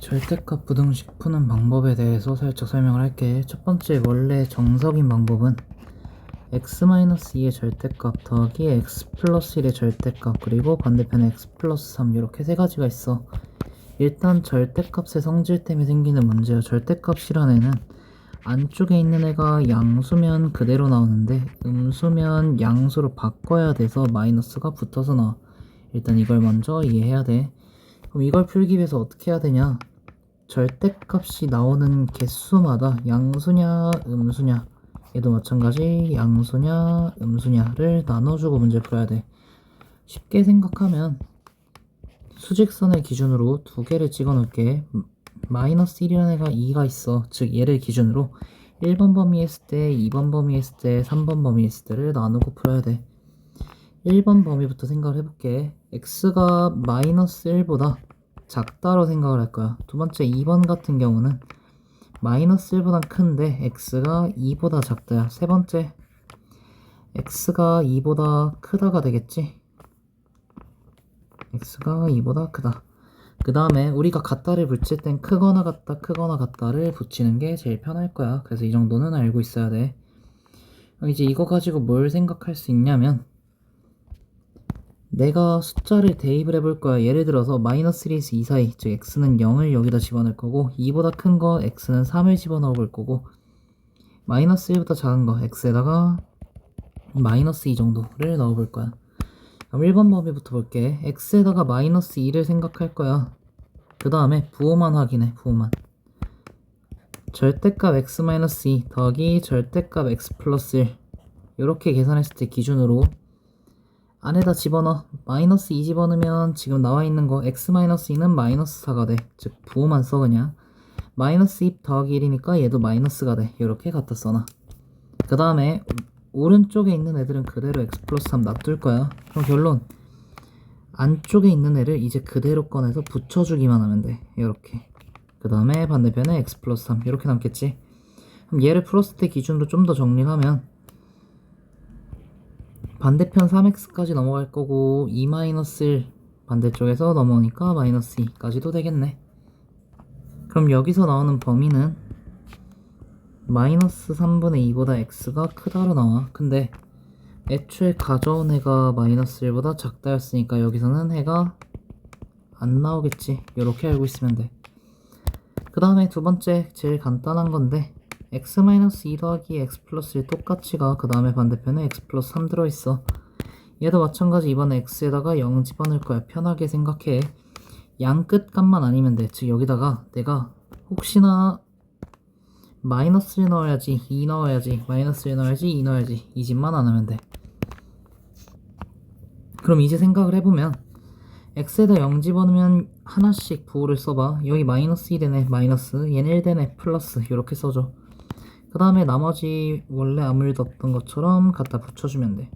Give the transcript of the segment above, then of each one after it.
절대값 부등식 푸는 방법에 대해서 살짝 설명을 할게. 첫 번째, 원래 정석인 방법은 x-2의 절대값 더하기 x 플러스 1의 절대값 그리고 반대편에 x 플러스 3 이렇게 세 가지가 있어. 일단 절대값의 성질 때문에 생기는 문제야. 절대값이란 애는 안쪽에 있는 애가 양수면 그대로 나오는데 음수면 양수로 바꿔야 돼서 마이너스가 붙어서 나와. 일단 이걸 먼저 이해해야 돼. 그럼 이걸 풀기 위해서 어떻게 해야 되냐? 절대값이 나오는 개수마다 양수냐 음수냐, 얘도 마찬가지 양수냐 음수냐를 나눠주고 문제 풀어야 돼. 쉽게 생각하면 수직선을 기준으로 두 개를 찍어 놓을게. 마이너스 1이라는 애가 2가 있어. 즉 얘를 기준으로 1번 범위 했을 때, 2번 범위 했을 때, 3번 범위 했을 때를 나누고 풀어야 돼. 1번 범위부터 생각을 해볼게. x가 마이너스 1보다 작다로 생각을 할 거야. 두 번째 2번 같은 경우는 마이너스 1보다 큰데 x가 2보다 작다야. 세 번째 x가 2보다 크다가 되겠지. x가 2보다 크다. 그 다음에 우리가 같다를 붙일 땐 크거나 같다, 크거나 같다를 붙이는 게 제일 편할 거야. 그래서 이 정도는 알고 있어야 돼. 이제 이거 가지고 뭘 생각할 수 있냐면, 내가 숫자를 대입을 해볼 거야. 예를 들어서 마이너스 1에서 2 사이, 즉 x는 0을 여기다 집어넣을 거고, 2보다 큰 거 x는 3을 집어넣어 볼 거고, 마이너스 1보다 작은 거 x에다가 마이너스 2 정도를 넣어 볼 거야. 그럼 1번 범위부터 볼게. x에다가 마이너스 2를 생각할 거야. 그 다음에 부호만 확인해. 부호만. 절대값 x-2 더하기 절대값 x 플러스 1 이렇게 계산했을 때 기준으로 안에다 집어넣어. 마이너스 2 집어넣으면 지금 나와있는 거 x-2는 마이너스 4가 돼. 즉 부호만 써 그냥. 마이너스 2 더하기 1이니까 얘도 마이너스가 돼. 이렇게 갖다 써놔. 그 다음에 오른쪽에 있는 애들은 그대로 x 플러스 3 놔둘 거야. 그럼 결론, 안쪽에 있는 애를 이제 그대로 꺼내서 붙여주기만 하면 돼. 이렇게. 그 다음에 반대편에 x 플러스 3 이렇게 남겠지. 그럼 얘를 풀었을 때 기준으로 좀 더 정리하면 반대편 3x까지 넘어갈 거고 2-1 반대쪽에서 넘어오니까 마이너스 2까지도 되겠네. 그럼 여기서 나오는 범위는 마이너스 3분의 2보다 x가 크다로 나와. 근데 애초에 가져온 해가 마이너스 1보다 작다였으니까 여기서는 해가 안 나오겠지. 이렇게 알고 있으면 돼. 그 다음에 두 번째 제일 간단한 건데 x-2 더하기 x 플러스 1 똑같이 가. 그 다음에 반대편에 x 플러스 3 들어있어. 얘도 마찬가지. 이번에 x에다가 0 집어넣을 거야. 편하게 생각해. 양 끝값만 아니면 돼. 즉 여기다가 내가 혹시나 마이너스 1 넣어야지, 2 넣어야지, 마이너스 1 넣어야지, 2 넣어야지, 이 짓만 안 하면 돼. 그럼 이제 생각을 해보면 x에다 0 집어넣으면 하나씩 부호를 써봐. 여기 마이너스 1되네, 마이너스, 얘는 1되네, 플러스 이렇게 써줘. 그 다음에 나머지 원래 아무 일도 없던 것처럼 갖다 붙여주면 돼.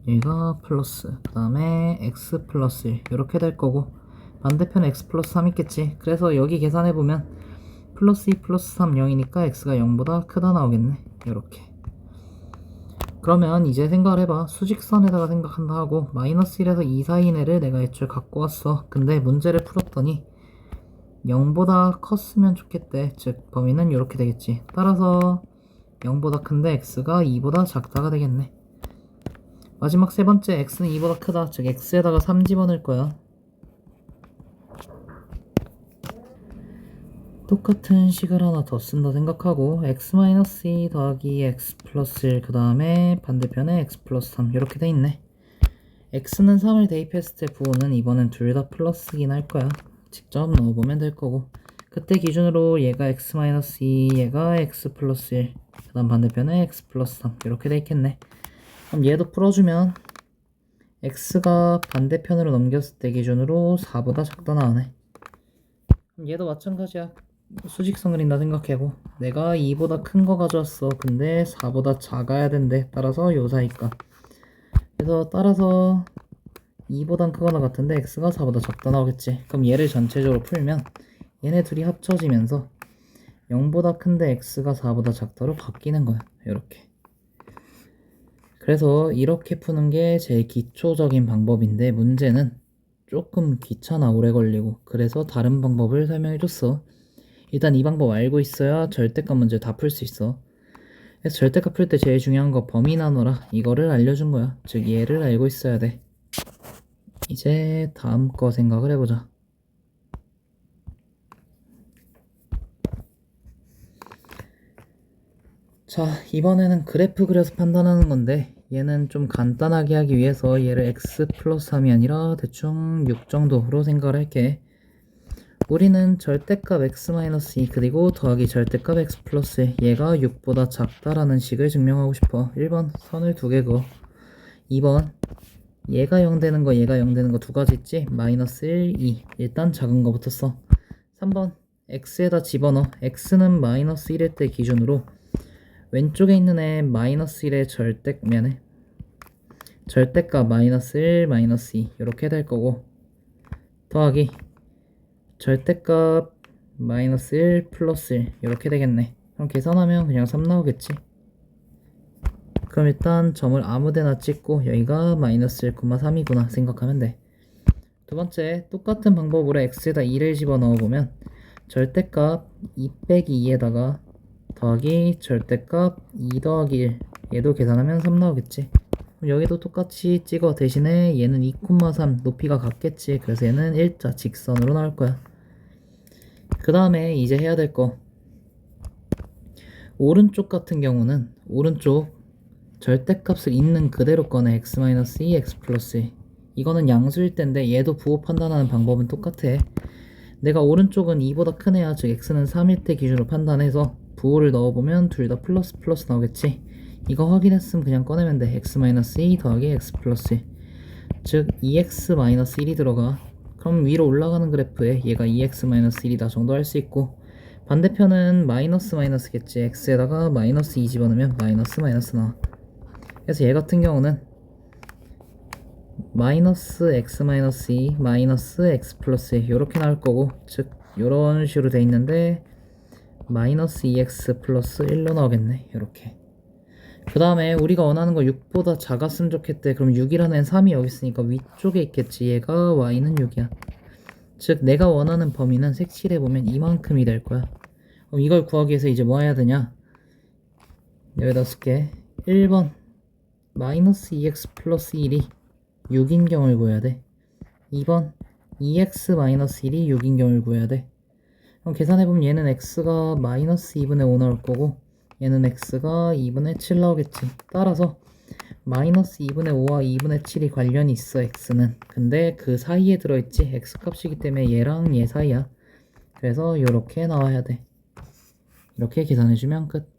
얘가 플러스, 그 다음에 x 플러스 1 이렇게 될 거고, 반대편에 x 플러스 3 있겠지. 그래서 여기 계산해보면 플러스 2 플러스 3 0이니까 x가 0보다 크다 나오겠네. 이렇게. 그러면 이제 생각을 해봐. 수직선에다가 생각한다 하고 마이너스 1에서 2 사이인 애를 내가 애초에 갖고 왔어. 근데 문제를 풀었더니 0보다 컸으면 좋겠대. 즉 범위는 이렇게 되겠지. 따라서 0보다 큰데 x가 2보다 작다가 되겠네. 마지막 세 번째, x는 2보다 크다. 즉 x에다가 3 집어넣을 거야. 똑같은 식을 하나 더 쓴다 생각하고 x-2 더하기 x 플러스 1 그 다음에 반대편에 x 플러스 3 이렇게 돼 있네. x는 3을 대입했을 때 부호는 이번엔 둘 다 플러스긴 할 거야. 직접 넣어보면 될 거고, 그때 기준으로 얘가 x-2, 얘가 x 플러스 1, 그 다음 반대편에 x 플러스 3 이렇게 돼 있겠네. 그럼 얘도 풀어주면 x가 반대편으로 넘겼을 때 기준으로 4보다 작다 나오네. 그럼 얘도 마찬가지야. 수직선 그린다 생각하고 내가 2보다 큰 거 가져왔어. 근데 4보다 작아야 된대. 따라서 요 사이값. 그래서 따라서 2보단 크거나 같은데 x가 4보다 작다 나오겠지. 그럼 얘를 전체적으로 풀면 얘네 둘이 합쳐지면서 0보다 큰데 x가 4보다 작다로 바뀌는 거야. 이렇게. 그래서 이렇게 푸는 게 제일 기초적인 방법인데, 문제는 조금 귀찮아, 오래 걸리고. 그래서 다른 방법을 설명해줬어. 일단 이 방법 알고 있어야 절대값 문제 다 풀 수 있어. 그래서 절대값 풀 때 제일 중요한 거 범위 나눠라, 이거를 알려준 거야. 즉 얘를 알고 있어야 돼. 이제 다음 거 생각을 해보자. 자, 이번에는 그래프 그려서 판단하는 건데 얘는 좀 간단하게 하기 위해서 얘를 x 플러스 3이 아니라 대충 6 정도로 생각을 할게. 우리는 절대값 x-2 그리고 더하기 절대값 x 플러스 얘가 6보다 작다라는 식을 증명하고 싶어. 1번 선을 2개 그어. 2번 얘가 0 되는 거 얘가 0 되는 거 두 가지 있지? 마이너스 1, 2 일단 작은 거부터 써. 3번 x에다 집어넣어. x는 마이너스 1일 때 기준으로 왼쪽에 있는 애 마이너스 1의 절대값 마이너스 1, 마이너스 2 이렇게 될 거고, 더하기 절대값 마이너스 1 플러스 1 이렇게 되겠네. 그럼 계산하면 그냥 3 나오겠지. 그럼 일단 점을 아무데나 찍고 여기가 마이너스 1,3이구나 생각하면 돼. 두 번째, 똑같은 방법으로 x에다 2를 집어넣어보면 절대값 2 빼기 2에다가 더하기 절대값 2 더하기 1 얘도 계산하면 3 나오겠지. 그럼 여기도 똑같이 찍어. 대신에 얘는 2,3 높이가 같겠지. 그래서 얘는 일자 직선으로 나올 거야. 그 다음에 이제 해야 될 거, 오른쪽 같은 경우는 오른쪽 절대값을 있는 그대로 꺼내. x-2, x 플러스 1. 이거는 양수일 텐데 얘도 부호 판단하는 방법은 똑같아. 내가 오른쪽은 2보다 큰 애야. 즉 x는 3일 때 기준으로 판단해서 부호를 넣어보면 둘 다 플러스 플러스 나오겠지. 이거 확인했으면 그냥 꺼내면 돼. x-2 더하기 x 플러스 1. 즉 2x-1이 들어가. 그럼 위로 올라가는 그래프에 얘가 2x-1이다 정도 할 수 있고, 반대편은 마이너스 마이너스겠지. x에다가 마이너스 2 집어넣으면 마이너스 마이너스 나와. 그래서 얘 같은 경우는 마이너스 x-2 마이너스 x 플러스 1 이렇게 나올 거고, 즉 이런 식으로 돼 있는데 마이너스 2x 플러스 1로 나오겠네. 이렇게. 그 다음에 우리가 원하는 거 6보다 작았으면 좋겠대. 그럼 6이라는 애는 3이 여기 있으니까 위쪽에 있겠지. 얘가 y는 6이야. 즉 내가 원하는 범위는 색칠해보면 이만큼이 될 거야. 그럼 이걸 구하기 위해서 이제 뭐 해야 되냐, 여기다 쓸게. 1번 마이너스 2x 플러스 1이 6인 경우를 구해야 돼. 2번 2x 마이너스 1이 6인 경우를 구해야 돼. 그럼 계산해보면 얘는 x가 마이너스 2분의 5 나올 거고 얘는 x가 2분의 7 나오겠지. 따라서 마이너스 2분의 5와 2분의 7이 관련이 있어. x는 근데 그 사이에 들어있지. x 값이기 때문에 얘랑 얘 사이야. 그래서 이렇게 나와야 돼. 이렇게 계산해주면 끝.